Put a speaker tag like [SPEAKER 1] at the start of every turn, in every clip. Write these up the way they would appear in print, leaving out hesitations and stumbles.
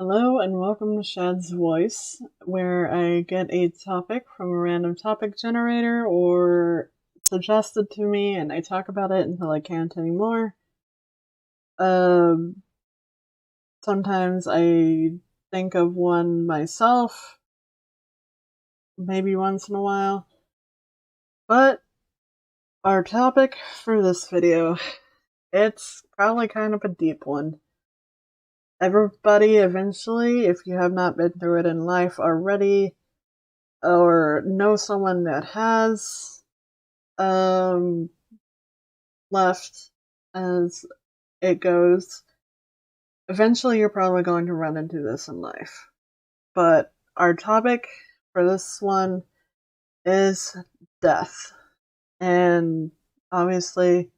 [SPEAKER 1] Hello and welcome to Shad's Voice, where I get a topic from a random topic generator or suggested to me and I talk about it until I can't anymore. Um, Sometimes I think of one myself, maybe once in a while. But our topic for this video, it's probably kind of a deep one. Everybody eventually, if you have not been through it in life already, or know someone that has um left as it goes, eventually you're probably going to run into this in life. But our topic for this one is death. And obviously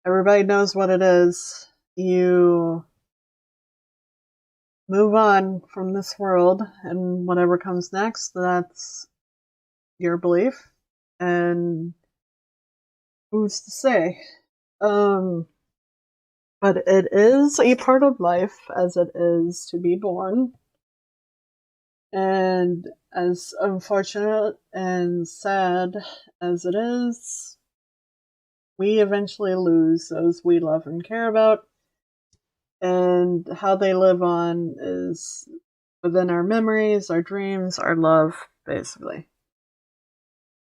[SPEAKER 1] everybody knows what it is. You move on from this world and whatever comes next, that's your belief. And who's to say? Um, but it is a part of life as it is to be born. And as unfortunate and sad as it is, we eventually lose those we love and care about. And how they live on is within our memories, our dreams, our love, basically.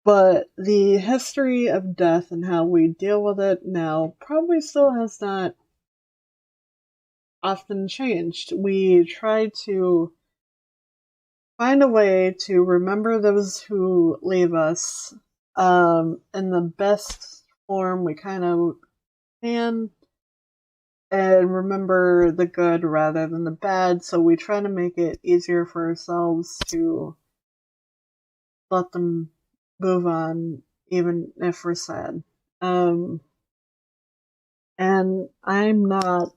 [SPEAKER 1] But the history of death and how we deal with it now probably still has not often changed. We try to find a way to remember those who leave us in the best form we kind of can, and remember the good rather than the bad, so we try to make it easier for ourselves to let them move on even if we're sad. Um, and I'm not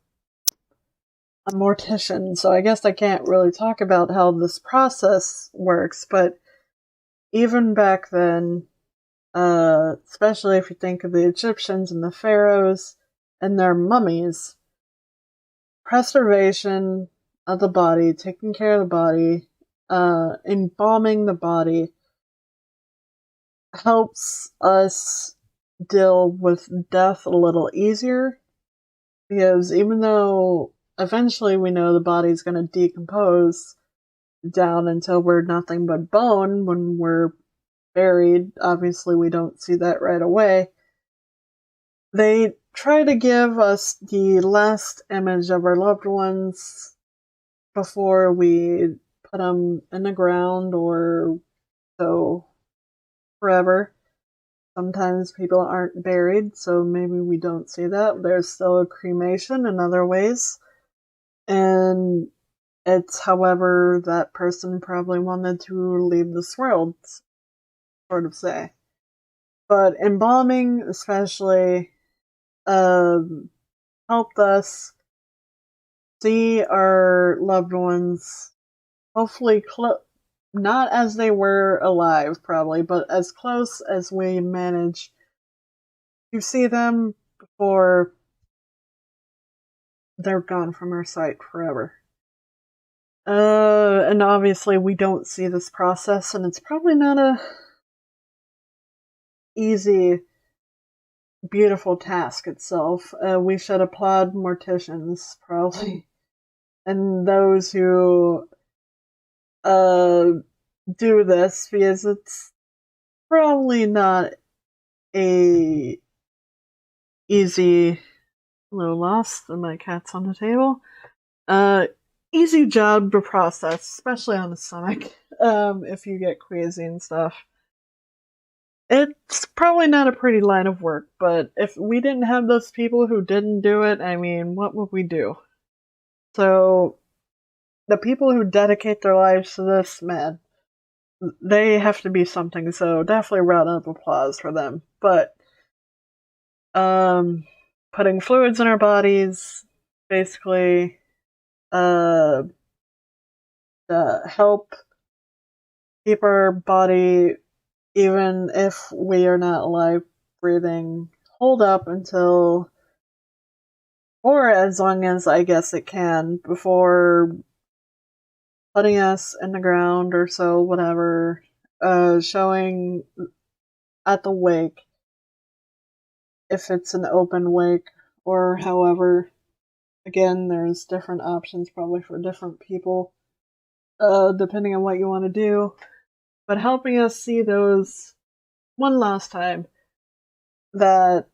[SPEAKER 1] a mortician, so I guess I can't really talk about how this process works, but even back then, especially if you think of the Egyptians and the pharaohs and their mummies, preservation of the body, taking care of the body, embalming the body helps us deal with death a little easier, because even though eventually we know the body's going to decompose down until we're nothing but bone when we're buried, obviously we don't see that right away. They try to give us the last image of our loved ones before we put them in the ground or so forever. Sometimes people aren't buried, so maybe we don't see that. There's still a cremation in other ways. And it's however that person probably wanted to leave this world, sort of say. But embalming, especially, helped us see our loved ones, hopefully, not as they were alive, probably, but as close as we managed to see them before they're gone from our sight forever. And obviously we don't see this process, and it's probably not a easy, beautiful task itself. We should applaud morticians, probably, and those who do this, because it's probably not a easy. A little lost, and my cat's on the table. Easy job to process, especially on the stomach. If you get queasy and stuff. It's probably not a pretty line of work, but if we didn't have those people who didn't do it, I mean, what would we do? So, the people who dedicate their lives to this, man, they have to be something, so definitely a round of applause for them. But, putting fluids in our bodies, basically, to help keep our body, even if we are not alive, breathing, hold up until, or as long as I guess it can, before putting us in the ground or so, whatever, showing at the wake, if it's an open wake, or however. Again, there's different options probably for different people, depending on what you want to do. But helping us see those one last time that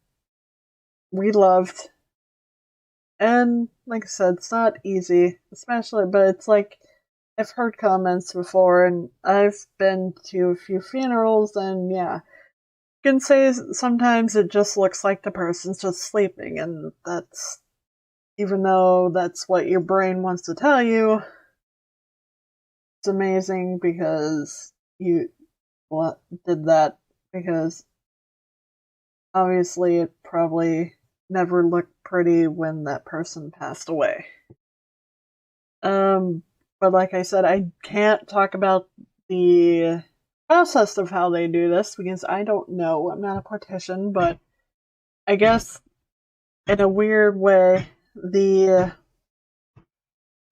[SPEAKER 1] we loved. And like I said, it's not easy, especially, but it's like, I've heard comments before, and I've been to a few funerals, and yeah, you can say sometimes it just looks like the person's just sleeping, and that's, even though that's what your brain wants to tell you, it's amazing because you did that, because obviously it probably never looked pretty when that person passed away. But like I said, I can't talk about the process of how they do this because I don't know. I'm not a partition, but I guess in a weird way, the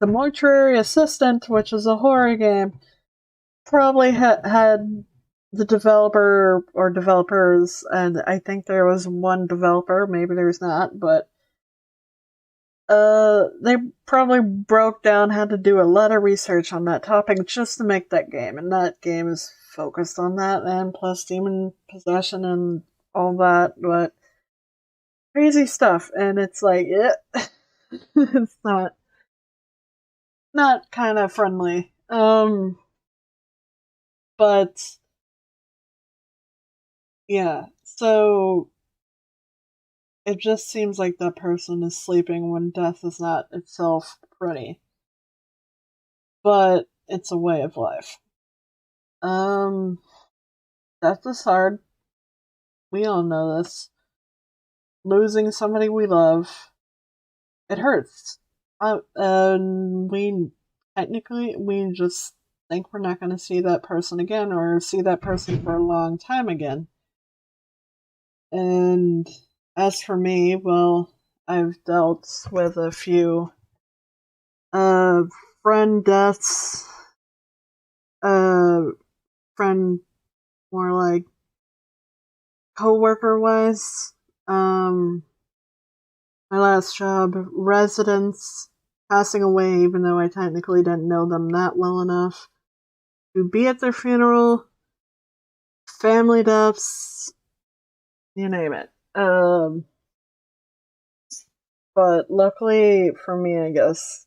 [SPEAKER 1] mortuary assistant, which is a horror game, probably had the developer or developers, and I think there was one developer, maybe there's not, but they probably broke down how to do a lot of research on that topic just to make that game, and that game is focused on that, and plus demon possession and all that, but crazy stuff, and it's like, it's not kind of friendly. But yeah, so it just seems like that person is sleeping when death is not itself pretty. But it's a way of life. Um, Death is hard. We all know this. Losing somebody we love, it hurts. And we just think we're not going to see that person again or see that person for a long time again. And as for me, well, I've dealt with a few friend deaths, friend more like coworker wise. My last job, residents passing away, even though I technically didn't know them that well enough to be at their funeral, family deaths, you name it. But luckily for me, I guess,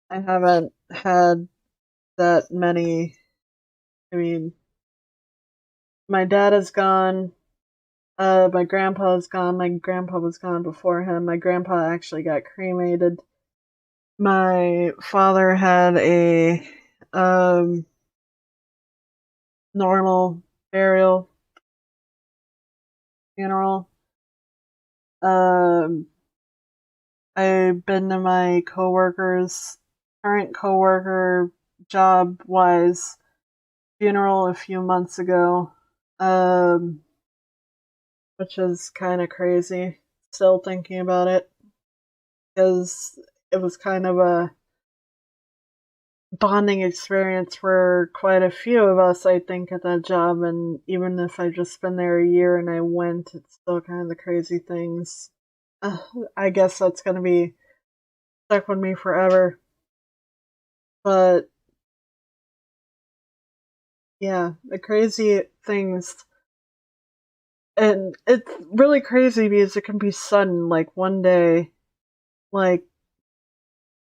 [SPEAKER 1] I haven't had that many. I mean, my dad is gone. My grandpa is gone. My grandpa was gone before him. My grandpa actually got cremated. My father had a normal burial funeral. Um, I've been to my current coworker, job wise, funeral a few months ago, which is kind of crazy. Still thinking about it, because it was kind of a bonding experience for quite a few of us, I think, at that job. And even if I just been there a year and I went, it's still kind of the crazy things. I guess that's gonna be stuck with me forever. But yeah, the crazy things, and it's really crazy because it can be sudden. Like one day, like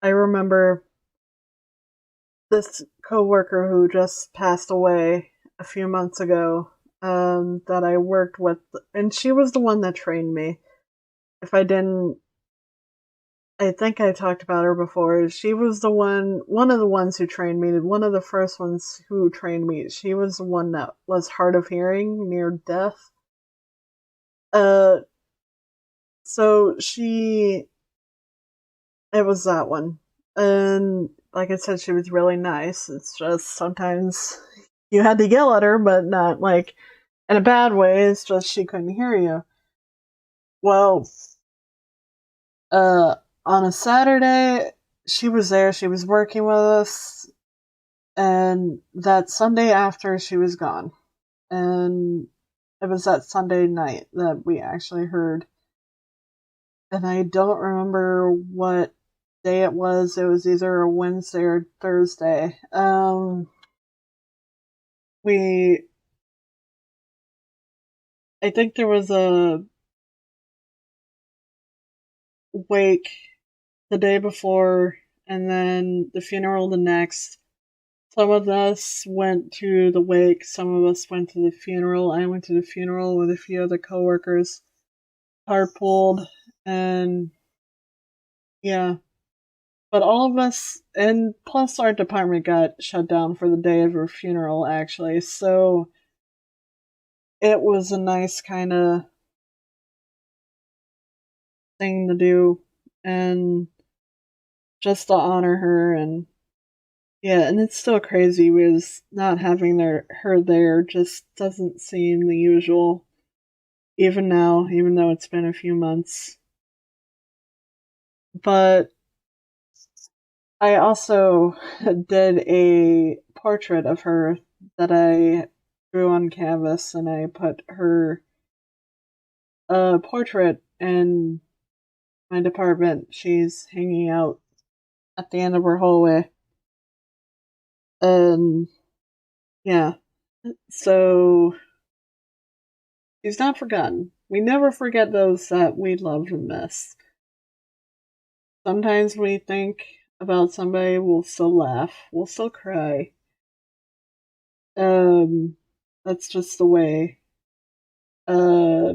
[SPEAKER 1] I remember this coworker who just passed away a few months ago, that I worked with, and she was the one that trained me. If I didn't, I think I talked about her before. She was one of the ones who trained me, one of the first ones who trained me. She was the one that was hard of hearing, near death. Uh, so it was that one. And like I said, she was really nice. It's just sometimes you had to yell at her, but not like in a bad way. It's just she couldn't hear you. Well, on a Saturday, she was there. She was working with us. And that Sunday after, she was gone. And it was that Sunday night that we actually heard. And I don't remember what day it was. It was either a Wednesday or Thursday. We, I think there was a wake the day before, and then the funeral the next. Some of us went to the wake, some of us went to the funeral. I went to the funeral with a few other coworkers, carpooled, and yeah. But all of us, and plus our department got shut down for the day of her funeral, actually. So it was a nice kind of thing to do, and just to honor her. And yeah, and it's still crazy because not having her there just doesn't seem the usual, even now, even though it's been a few months. But I also did a portrait of her that I drew on canvas, and I put her portrait in my department. She's hanging out at the end of her hallway. And yeah, so she's not forgotten. We never forget those that we love and miss. Sometimes we think about somebody, we'll still laugh, we'll still cry. Um, that's just the way uh,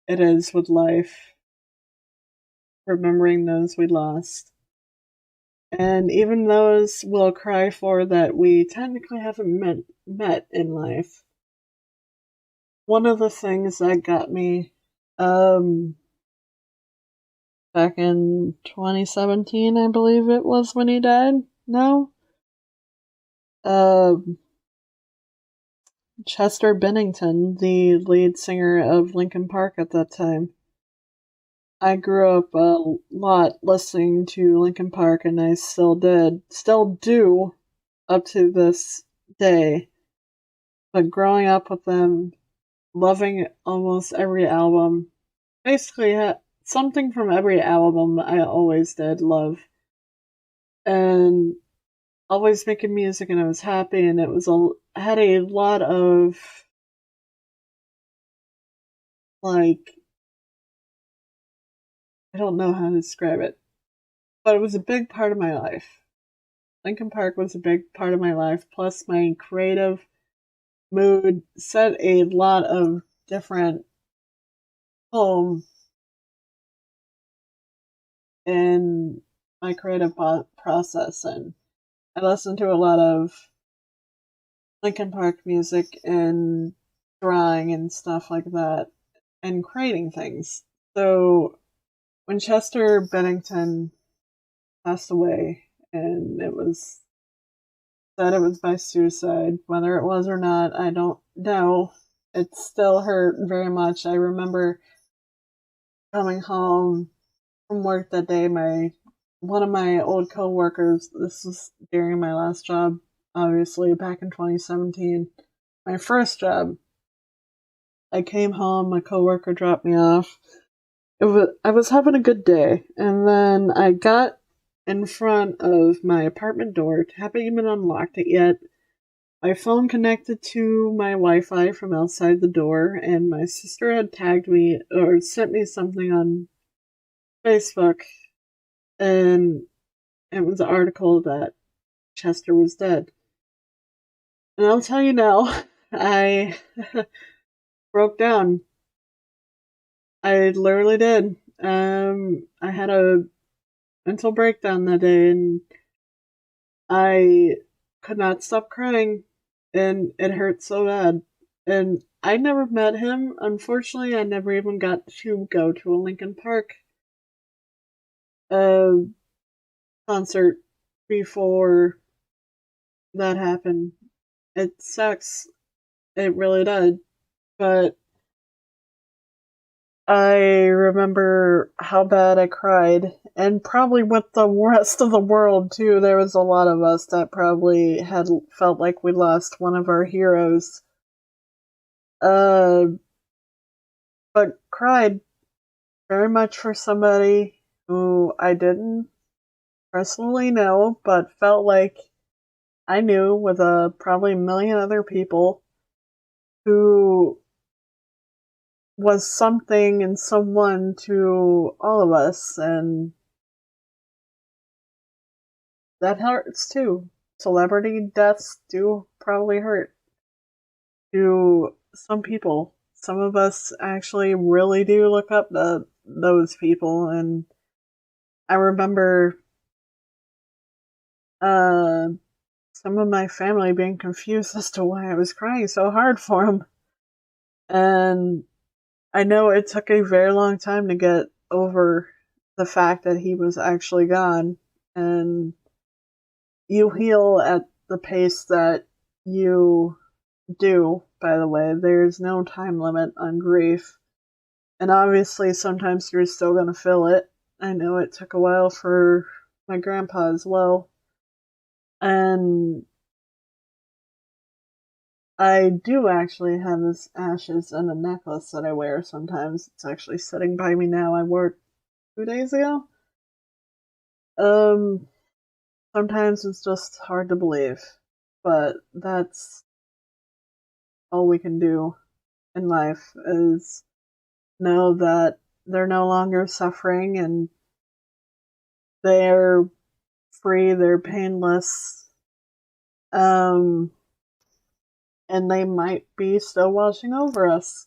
[SPEAKER 1] it is with life, remembering those we lost. And even those we'll cry for that we technically haven't met in life. One of the things that got me um, back in 2017, I believe it was when he died. No? Um, Chester Bennington, the lead singer of Linkin Park at that time. I grew up a lot listening to Linkin Park, and I still do, up to this day. But growing up with them, loving almost every album, basically something from every album I always did love. And always making music, and I was happy, and had a lot of, like, I don't know how to describe it, but it was a big part of my life. Linkin Park was a big part of my life, plus my creative mood set a lot of different tone in my creative process, and I listened to a lot of Linkin Park music and drawing and stuff like that, and creating things. So when Chester Bennington passed away, and it was said it was by suicide, whether it was or not, I don't know. It still hurt very much. I remember coming home from work that day. One of my old coworkers. This was during my last job, obviously back in 2017. My first job. I came home. My coworker dropped me off. I was having a good day, and then I got in front of my apartment door, haven't even unlocked it yet. My phone connected to my Wi-Fi from outside the door, and my sister had tagged me or sent me something on Facebook, and it was an article that Chester was dead. And I'll tell you now, I broke down. I literally did. I had a mental breakdown that day, and I could not stop crying, and it hurt so bad. And I never met him. Unfortunately, I never even got to go to a Linkin Park uh, concert before that happened. It sucks. It really did. But I remember how bad I cried, and probably with the rest of the world too. There was a lot of us that probably had felt like we lost one of our heroes. Uh, but cried very much for somebody who I didn't personally know, but felt like I knew with probably a million other people who was something and someone to all of us, and that hurts too. Celebrity deaths do probably hurt to some people. Some of us actually really do look up to those people, and I remember uh, some of my family being confused as to why I was crying so hard for him. And I know it took a very long time to get over the fact that he was actually gone, and you heal at the pace that you do, by the way. There's no time limit on grief. And obviously, sometimes you're still going to feel it. I know it took a while for my grandpa as well. And I do actually have his ashes in a necklace that I wear sometimes. It's actually sitting by me now. I wore it 2 days ago. Sometimes it's just hard to believe, but that's all we can do in life is know that they're no longer suffering and they're free, they're painless, and they might be still watching over us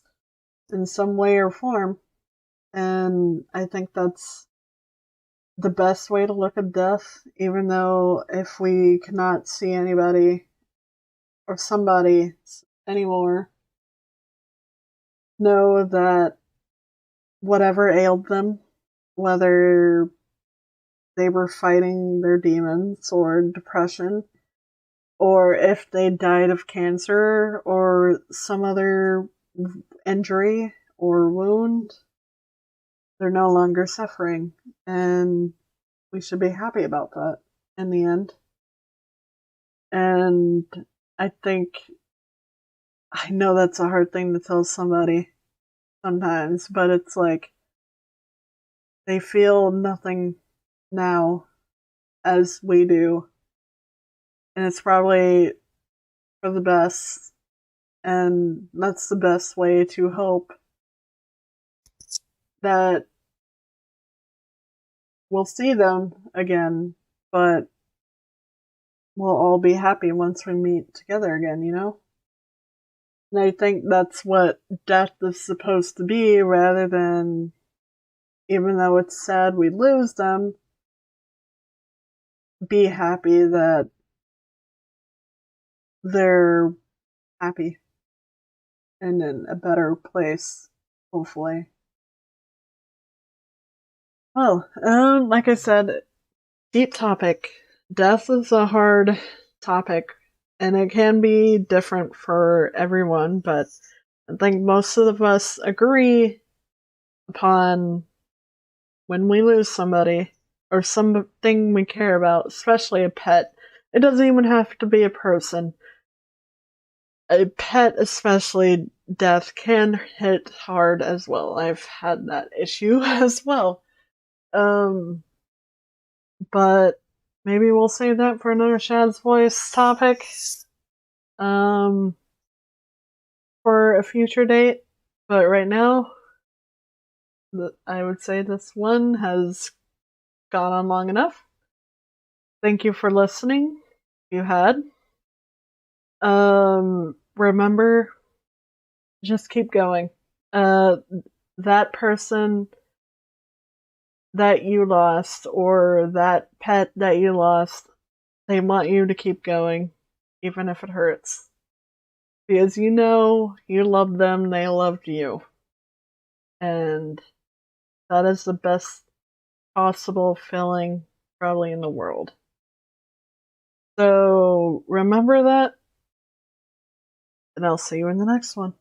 [SPEAKER 1] in some way or form. And I think that's the best way to look at death, even though if we cannot see anybody or somebody anymore, know that whatever ailed them, whether they were fighting their demons or depression, or if they died of cancer or some other injury or wound, they're no longer suffering. And we should be happy about that in the end. And I know that's a hard thing to tell somebody sometimes, but it's like they feel nothing now as we do. And it's probably for the best. And that's the best way to hope that we'll see them again, but we'll all be happy once we meet together again, you know? And I think that's what death is supposed to be, rather than, even though it's sad we lose them, be happy that they're happy and in a better place, hopefully. Well, like I said, deep topic. Death is a hard topic, and it can be different for everyone, but I think most of us agree upon when we lose somebody or something we care about, especially a pet. It doesn't even have to be a person. A pet, especially, death can hit hard as well. I've had that issue as well. But maybe we'll save that for another Shad's Voice topic. For a future date. But right now, I would say this one has gone on long enough. Thank you for listening. If you had. Remember, just keep going. That person that you lost, or that pet that you lost, they want you to keep going, even if it hurts. Because you know you loved them, they loved you. And that is the best possible feeling probably in the world. So remember that, and I'll see you in the next one.